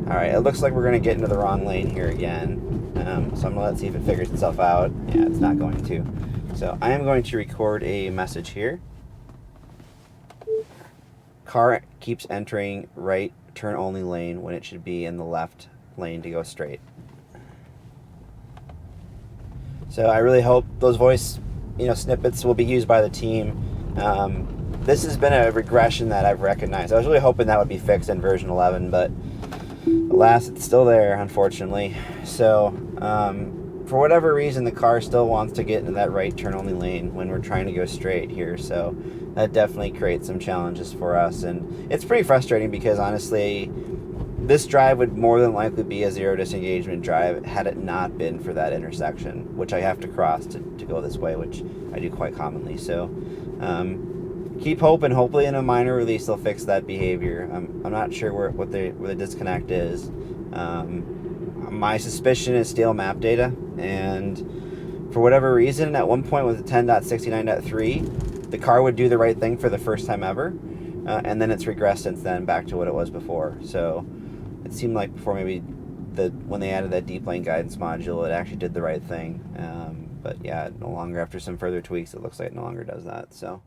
Alright, it looks like we're going to get into the wrong lane here again. So I'm going to let's see if it figures itself out. Yeah, it's not going to. So I am going to record a message here. Car keeps entering right turn only lane when it should be in the left lane to go straight. So I really hope those voice snippets will be used by the team. This has been a regression that I've recognized. I was really hoping that would be fixed in version 11, but alas, it's still there, unfortunately. So, for whatever reason, the car still wants to get into that right turn-only lane when we're trying to go straight here. So that definitely creates some challenges for us. And it's pretty frustrating because, honestly, this drive would more than likely be a zero disengagement drive had it not been for that intersection, which I have to cross to go this way, which I do quite commonly. So, keep hoping. Hopefully, in a minor release, they'll fix that behavior. I'm not sure where the disconnect is. My suspicion is stale map data, and for whatever reason, at one point with 10.69.3, the car would do the right thing for the first time ever, and then it's regressed since then back to what it was before. So it seemed like before maybe when they added that deep lane guidance module, it actually did the right thing. But yeah, no longer, after some further tweaks, it looks like it no longer does that. So.